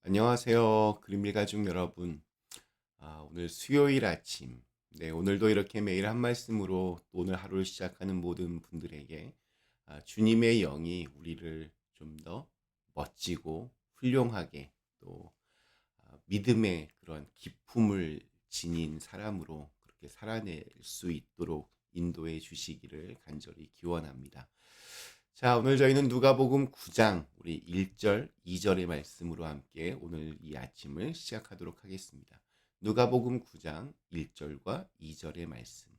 안녕하세요. 그림일 가족 여러분. 오늘 수요일 아침. 네, 오늘도 이렇게 매일 한 말씀으로 또 오늘 하루를 시작하는 모든 분들에게 주님의 영이 우리를 좀 더 멋지고 훌륭하게 또 믿음의 그런 기품을 지닌 사람으로 그렇게 살아낼 수 있도록 인도해 주시기를 간절히 기원합니다. 자, 오늘 저희는 누가복음 9장 우리 1절, 2절의 말씀으로 함께 오늘 이 아침을 시작하도록 하겠습니다. 누가복음 9장 1절과 2절의 말씀.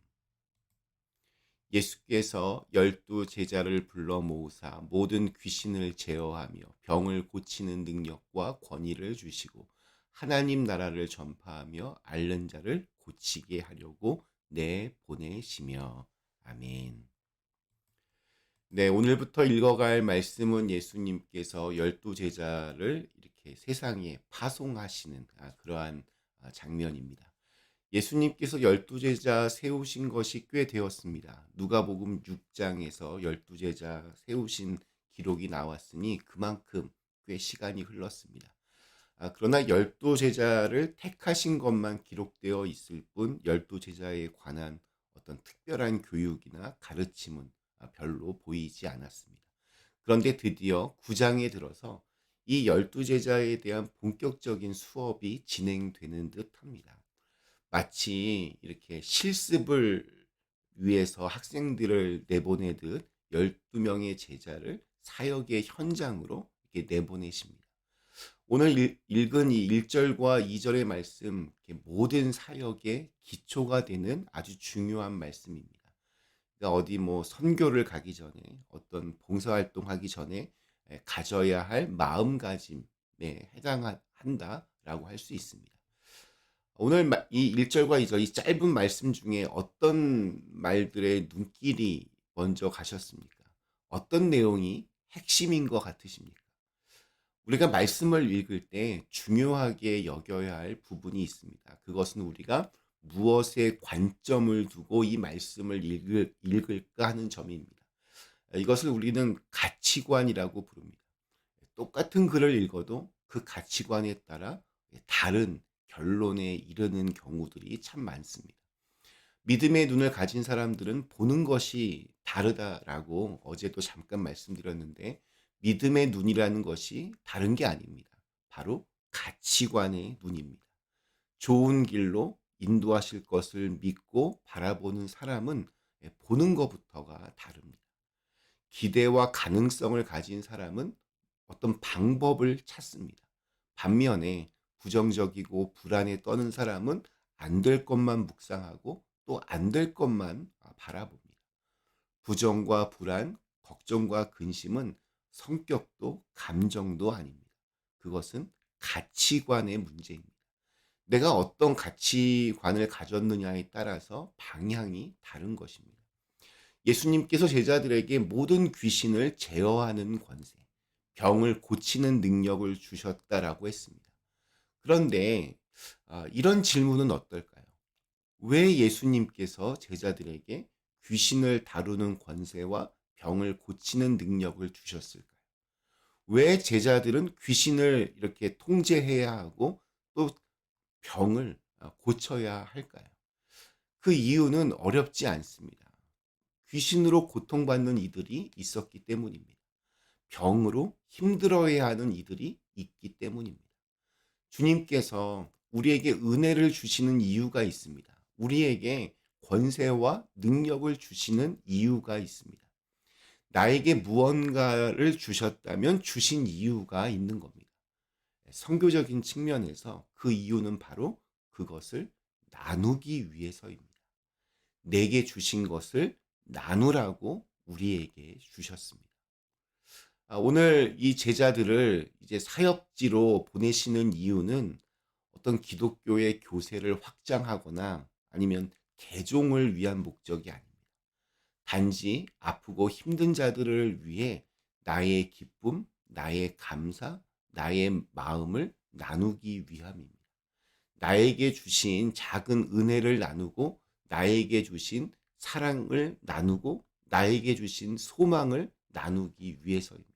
예수께서 12 제자를 불러 모으사 모든 귀신을 제어하며 병을 고치는 능력과 권위를 주시고 하나님 나라를 전파하며 앓는 자를 고치게 하려고 내보내시며. 아멘. 네, 오늘부터 읽어갈 말씀은 예수님께서 12 제자를 이렇게 세상에 파송하시는 그러한 장면입니다. 예수님께서 12 제자 세우신 것이 꽤 되었습니다. 누가복음 6장에서 12 제자 세우신 기록이 나왔으니 그만큼 꽤 시간이 흘렀습니다. 그러나 12 제자를 택하신 것만 기록되어 있을 뿐 12 제자에 관한 어떤 특별한 교육이나 가르침은 별로 보이지 않았습니다. 그런데 드디어 9장에 들어서 이 12 제자에 대한 본격적인 수업이 진행되는 듯합니다. 마치 이렇게 실습을 위해서 학생들을 내보내듯 12명의 제자를 사역의 현장으로 이렇게 내보내십니다. 오늘 읽은 이 1절과 2절의 말씀, 모든 사역의 기초가 되는 아주 중요한 말씀입니다. 그러니까 어디 뭐 선교를 가기 전에 어떤 봉사활동하기 전에 가져야 할 마음가짐에 해당한다라고 할 수 있습니다. 오늘 이 1절과 2절 이 짧은 말씀 중에 어떤 말들의 눈길이 먼저 가셨습니까? 어떤 내용이 핵심인 것 같으십니까? 우리가 말씀을 읽을 때 중요하게 여겨야 할 부분이 있습니다. 그것은 우리가 무엇에 관점을 두고 이 말씀을 읽을까 하는 점입니다. 이것을 우리는 가치관이라고 부릅니다. 똑같은 글을 읽어도 그 가치관에 따라 다른 결론에 이르는 경우들이 참 많습니다. 믿음의 눈을 가진 사람들은 보는 것이 다르다라고 어제도 잠깐 말씀드렸는데 믿음의 눈이라는 것이 다른 게 아닙니다. 바로 가치관의 눈입니다. 좋은 길로 인도하실 것을 믿고 바라보는 사람은 보는 것부터가 다릅니다. 기대와 가능성을 가진 사람은 어떤 방법을 찾습니다. 반면에 부정적이고 불안에 떠는 사람은 안 될 것만 묵상하고 또 안 될 것만 바라봅니다. 부정과 불안, 걱정과 근심은 성격도 감정도 아닙니다. 그것은 가치관의 문제입니다. 내가 어떤 가치관을 가졌느냐에 따라서 방향이 다른 것입니다. 예수님께서 제자들에게 모든 귀신을 제어하는 권세, 병을 고치는 능력을 주셨다라고 했습니다. 그런데 이런 질문은 어떨까요? 왜 예수님께서 제자들에게 귀신을 다루는 권세와 병을 고치는 능력을 주셨을까요? 왜 제자들은 귀신을 이렇게 통제해야 하고 또 병을 고쳐야 할까요? 그 이유는 어렵지 않습니다. 귀신으로 고통받는 이들이 있었기 때문입니다. 병으로 힘들어해야 하는 이들이 있기 때문입니다. 주님께서 우리에게 은혜를 주시는 이유가 있습니다. 우리에게 권세와 능력을 주시는 이유가 있습니다. 나에게 무언가를 주셨다면 주신 이유가 있는 겁니다. 성교적인 측면에서 그 이유는 바로 그것을 나누기 위해서입니다. 내게 주신 것을 나누라고 우리에게 주셨습니다. 오늘 이 제자들을 이제 사역지로 보내시는 이유는 어떤 기독교의 교세를 확장하거나 아니면 개종을 위한 목적이 아닙니다. 단지 아프고 힘든 자들을 위해 나의 기쁨, 나의 감사, 나의 마음을 나누기 위함입니다. 나에게 주신 작은 은혜를 나누고 나에게 주신 사랑을 나누고 나에게 주신 소망을 나누기 위해서입니다.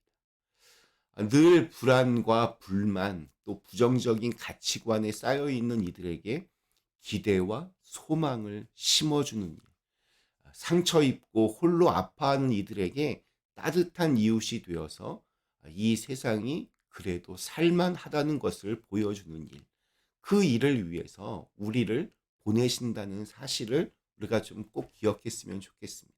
늘 불안과 불만 또 부정적인 가치관에 쌓여 있는 이들에게 기대와 소망을 심어주는 일. 상처 입고 홀로 아파하는 이들에게 따뜻한 이웃이 되어서 이 세상이 그래도 살만하다는 것을 보여주는 일. 그 일을 위해서 우리를 보내신다는 사실을 우리가 좀 꼭 기억했으면 좋겠습니다.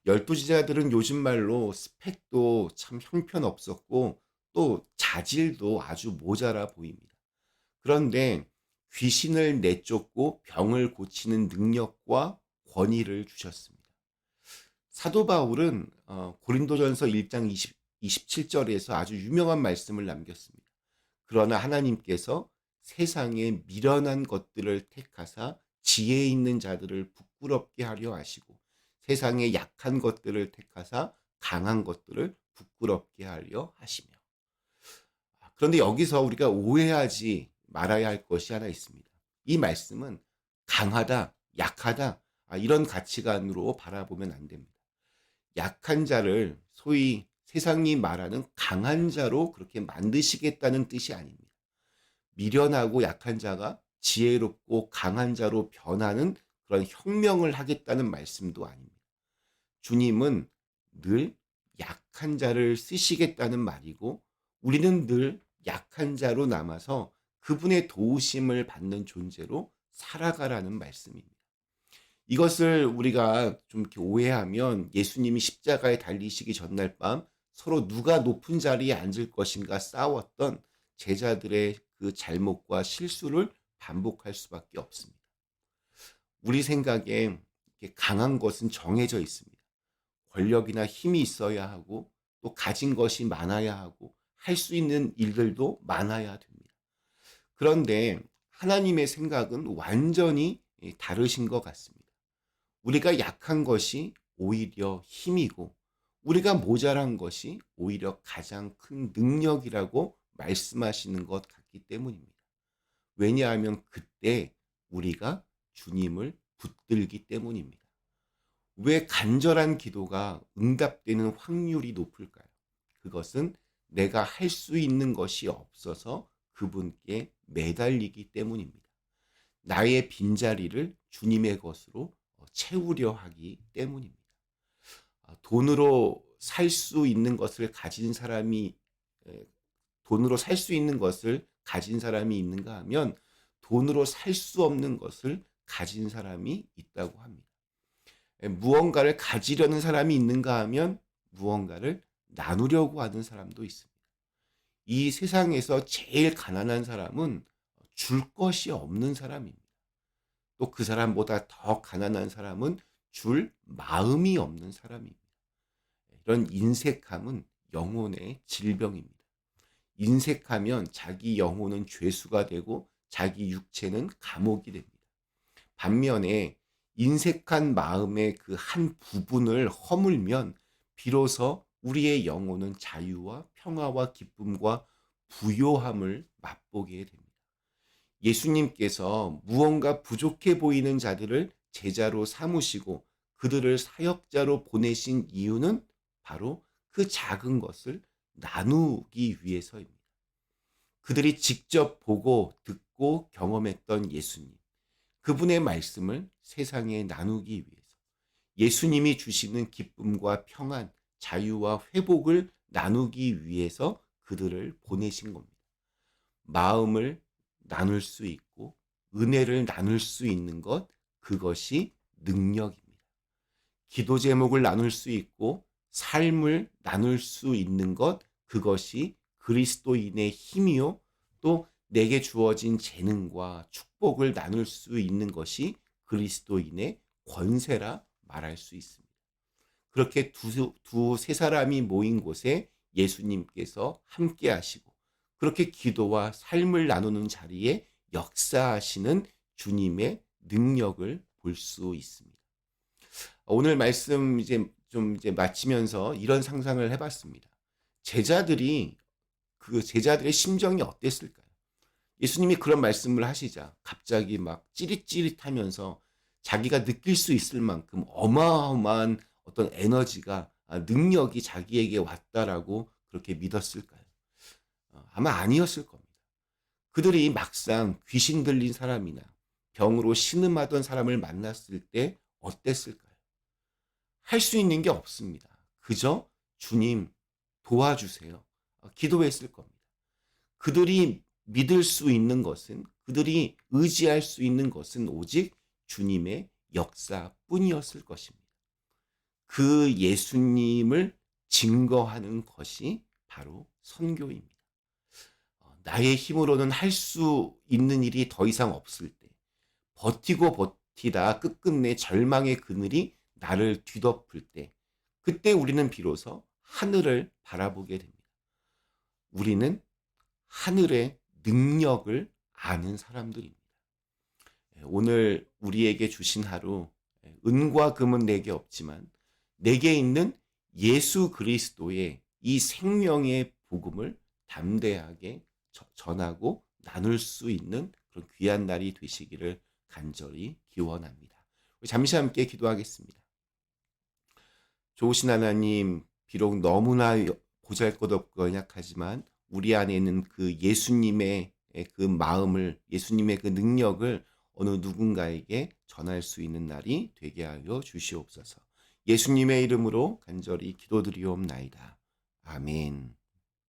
열두 제자들은 요즘 말로 스펙도 참 형편없었고 또 자질도 아주 모자라 보입니다. 그런데 귀신을 내쫓고 병을 고치는 능력과 권위를 주셨습니다. 사도 바울은 고린도전서 1장 27절에서 아주 유명한 말씀을 남겼습니다. 그러나 하나님께서 세상에 미련한 것들을 택하사 지혜 있는 자들을 부끄럽게 하려 하시고 세상에 약한 것들을 택하사 강한 것들을 부끄럽게 하려 하시며. 그런데 여기서 우리가 오해하지 말아야 할 것이 하나 있습니다. 이 말씀은 강하다, 약하다, 이런 가치관으로 바라보면 안 됩니다. 약한 자를 소위 세상이 말하는 강한 자로 그렇게 만드시겠다는 뜻이 아닙니다. 미련하고 약한 자가 지혜롭고 강한 자로 변하는 그런 혁명을 하겠다는 말씀도 아닙니다. 주님은 늘 약한 자를 쓰시겠다는 말이고 우리는 늘 약한 자로 남아서 그분의 도우심을 받는 존재로 살아가라는 말씀입니다. 이것을 우리가 좀 이렇게 오해하면 예수님이 십자가에 달리시기 전날 밤 서로 누가 높은 자리에 앉을 것인가 싸웠던 제자들의 그 잘못과 실수를 반복할 수밖에 없습니다. 우리 생각에 강한 것은 정해져 있습니다. 권력이나 힘이 있어야 하고 또 가진 것이 많아야 하고 할 수 있는 일들도 많아야 됩니다. 그런데 하나님의 생각은 완전히 다르신 것 같습니다. 우리가 약한 것이 오히려 힘이고 우리가 모자란 것이 오히려 가장 큰 능력이라고 말씀하시는 것 같기 때문입니다. 왜냐하면 그때 우리가 주님을 붙들기 때문입니다. 왜 간절한 기도가 응답되는 확률이 높을까요? 그것은 내가 할 수 있는 것이 없어서 그분께 매달리기 때문입니다. 나의 빈자리를 주님의 것으로 채우려 하기 때문입니다. 돈으로 살 수 있는 것을 가진 사람이 돈으로 살 수 있는 것을 가진 사람이 있는가 하면 돈으로 살 수 없는 것을 가진 사람이 있다고 합니다. 무언가를 가지려는 사람이 있는가 하면 무언가를 나누려고 하는 사람도 있습니다. 이 세상에서 제일 가난한 사람은 줄 것이 없는 사람입니다. 또 그 사람보다 더 가난한 사람은 줄 마음이 없는 사람입니다. 이런 인색함은 영혼의 질병입니다. 인색하면 자기 영혼은 죄수가 되고 자기 육체는 감옥이 됩니다. 반면에 인색한 마음의 그 한 부분을 허물면 비로소 우리의 영혼은 자유와 평화와 기쁨과 부요함을 맛보게 됩니다. 예수님께서 무언가 부족해 보이는 자들을 제자로 삼으시고 그들을 사역자로 보내신 이유는 바로 그 작은 것을 나누기 위해서입니다. 그들이 직접 보고 듣고 경험했던 예수님, 그분의 말씀을 세상에 나누기 위해서 예수님이 주시는 기쁨과 평안, 자유와 회복을 나누기 위해서 그들을 보내신 겁니다. 마음을 나눌 수 있고 은혜를 나눌 수 있는 것, 그것이 능력입니다. 기도 제목을 나눌 수 있고 삶을 나눌 수 있는 것, 그것이 그리스도인의 힘이요 또 내게 주어진 재능과 축복을 나눌 수 있는 것이 그리스도인의 권세라 말할 수 있습니다. 그렇게 두세 사람이 모인 곳에 예수님께서 함께 하시고 그렇게 기도와 삶을 나누는 자리에 역사하시는 주님의 능력을 볼 수 있습니다. 오늘 말씀 이제 마치면서 이런 상상을 해봤습니다. 제자들의 심정이 어땠을까요? 예수님이 그런 말씀을 하시자 갑자기 막 찌릿찌릿하면서 자기가 느낄 수 있을 만큼 어마어마한 어떤 에너지가 능력이 자기에게 왔다라고 그렇게 믿었을까요? 아마 아니었을 겁니다. 그들이 막상 귀신 들린 사람이나 병으로 신음하던 사람을 만났을 때 어땠을까요? 할 수 있는 게 없습니다. 그저 주님 도와주세요. 기도했을 겁니다. 그들이 믿을 수 있는 것은, 그들이 의지할 수 있는 것은 오직 주님의 역사뿐이었을 것입니다. 그 예수님을 증거하는 것이 바로 선교입니다. 나의 힘으로는 할 수 있는 일이 더 이상 없을 때, 버티고 버티다 끝끝내 절망의 그늘이 나를 뒤덮을 때, 그때 우리는 비로소 하늘을 바라보게 됩니다. 우리는 하늘의 능력을 아는 사람들입니다. 오늘 우리에게 주신 하루, 은과 금은 내게 없지만 내게 있는 예수 그리스도의 이 생명의 복음을 담대하게 전하고 나눌 수 있는 그런 귀한 날이 되시기를 간절히 기원합니다. 잠시 함께 기도하겠습니다. 좋으신 하나님, 비록 너무나 보잘것없고 연약하지만 우리 안에 있는 그 예수님의 그 마음을, 예수님의 그 능력을 어느 누군가에게 전할 수 있는 날이 되게 하여 주시옵소서. 예수님의 이름으로 간절히 기도드리옵나이다. 아멘.